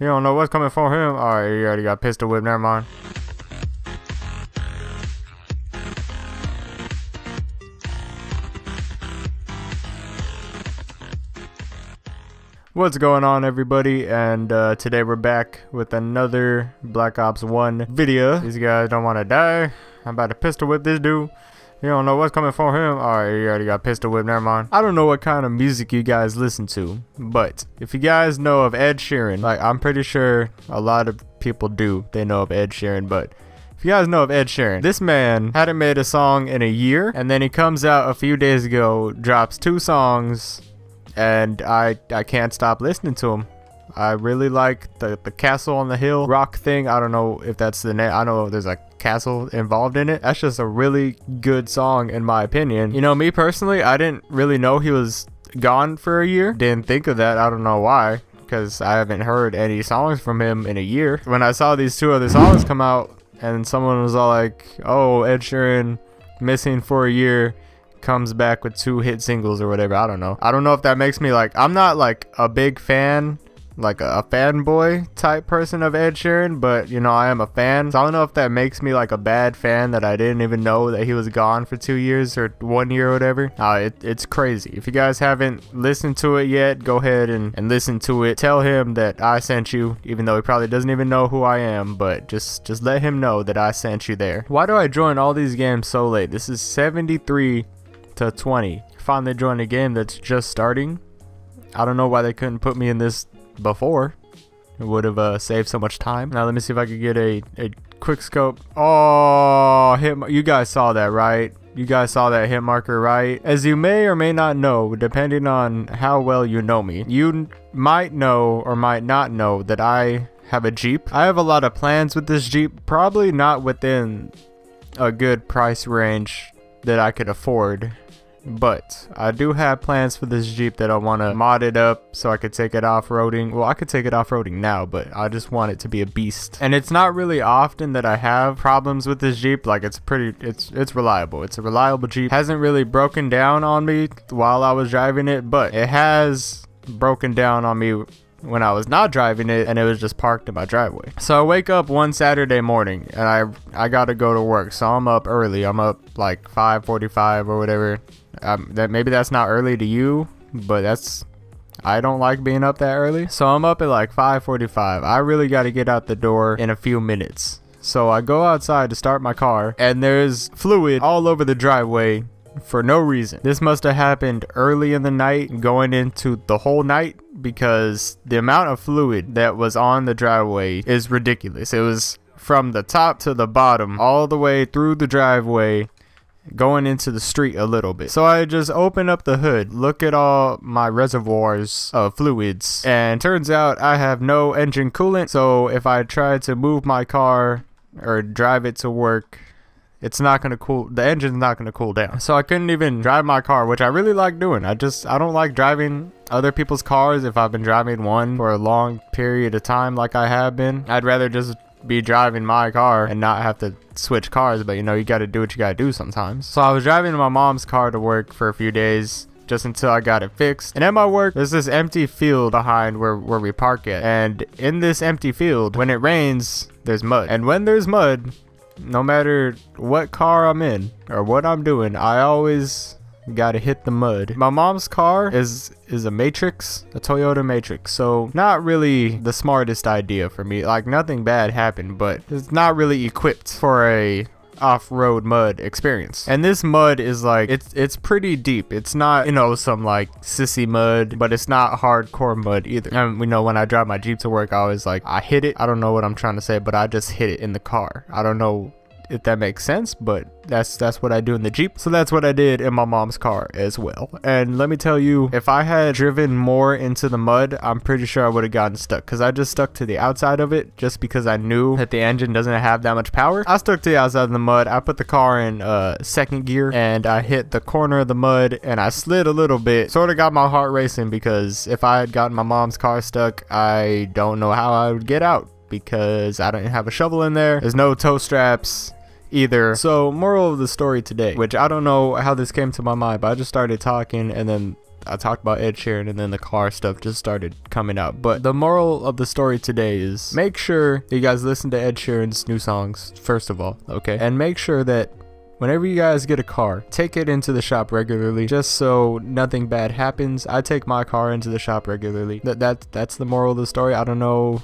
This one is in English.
You don't know what's coming for him? Alright, you already got pistol whip, never mind. What's going on, everybody? And today we're back with another Black Ops 1 video. These guys don't want to die. I'm about to pistol whip this dude. You don't know what's coming for him? Alright, you already got pistol whip, never mind. I don't know what kind of music you guys listen to, but if you guys know of Ed Sheeran, like I'm pretty sure a lot of people do, they know of Ed Sheeran, but if you guys know of Ed Sheeran, this man hadn't made a song in a year, and then he comes out a few days ago, drops 2 songs, and I can't stop listening to him. I really like the Castle on the Hill rock thing. I don't know if that's the name. I know there's a castle involved in it. That's just a really good song in my opinion. You know, me personally, I didn't really know he was gone for a year. Didn't think of that. I don't know why, because I haven't heard any songs from him in a year. When I saw these 2 other songs come out and someone was all like, oh, Ed Sheeran missing for a year, comes back with 2 hit singles or whatever. I don't know if that makes me like, I'm not like a big fan, like a fanboy type person of Ed Sheeran, but you know, I am a fan, so I don't know if that makes me like a bad fan that I didn't even know that he was gone for 2 years or 1 year or whatever. It's crazy. If you guys haven't listened to it yet, go ahead and listen to it. Tell him that I sent you, even though he probably doesn't even know who I am, but just let him know that I sent you there. Why do I join all these games so late? This is 73 to 20. Finally joined a game that's just starting. I don't know why they couldn't put me in this before. It would have saved so much time. Now let me see if I could get a quick scope. Oh, you guys saw that, right? You guys saw that hit marker, right? As you may or may not know, depending on how well you know me, you might know or might not know that I have a Jeep. I have a lot of plans with this Jeep, probably not within a good price range that I could afford, but I do have plans for this Jeep that I want to mod it up so I could take it off-roading. Well, I could take it off-roading now, but I just want it to be a beast. And it's not really often that I have problems with this Jeep. Like, it's reliable. It's a reliable Jeep. Hasn't really broken down on me while I was driving it, but it has broken down on me when I was not driving it and it was just parked in my driveway. So I wake up one Saturday morning and I gotta go to work, so I'm up early. I'm up like 5:45 or whatever. Maybe that's not early to you, but I don't like being up that early. So I'm up at like 5:45. I really got to get out the door in a few minutes. So I go outside to start my car and there's fluid all over the driveway for no reason. This must have happened early in the night going into the whole night, because the amount of fluid that was on the driveway is ridiculous. It was from the top to the bottom, all the way through the driveway, going into the street a little bit. So I just open up the hood, look at all my reservoirs of fluids, and turns out I have no engine coolant. So if I try to move my car or drive it to work, it's not gonna cool. The engine's not gonna cool down. So I couldn't even drive my car, which I really like doing. I don't like driving other people's cars if I've been driving one for a long period of time like I have been. I'd rather just be driving my car and not have to switch cars, but you know, you gotta do what you gotta do sometimes. So I was driving my mom's car to work for a few days, just until I got it fixed. And at my work, there's this empty field behind where we park it. And in this empty field, when it rains, there's mud. And when there's mud, no matter what car I'm in or what I'm doing, I always gotta hit the mud. My mom's car is a Matrix, a Toyota Matrix, so not really the smartest idea for me. Like, nothing bad happened, but it's not really equipped for a off-road mud experience. And this mud is like, it's pretty deep. It's not, you know, some like sissy mud, but it's not hardcore mud either. And you know, when I drive my Jeep to work, I always like, I hit it. I don't know what I'm trying to say, but I just hit it in the car. I don't know if that makes sense, but that's what I do in the Jeep. So that's what I did in my mom's car as well. And let me tell you, if I had driven more into the mud, I'm pretty sure I would have gotten stuck, because I just stuck to the outside of it just because I knew that the engine doesn't have that much power. I stuck to the outside of the mud. I put the car in second gear and I hit the corner of the mud and I slid a little bit. Sort of got my heart racing, because if I had gotten my mom's car stuck, I don't know how I would get out, because I don't have a shovel in there. There's no tow straps either. So moral of the story today, which I don't know how this came to my mind, but I just started talking and then I talked about Ed Sheeran and then the car stuff just started coming out. But the moral of the story today is make sure you guys listen to Ed Sheeran's new songs, first of all, okay? And make sure that whenever you guys get a car, take it into the shop regularly, just so nothing bad happens. I take my car into the shop regularly. That's the moral of the story. I don't know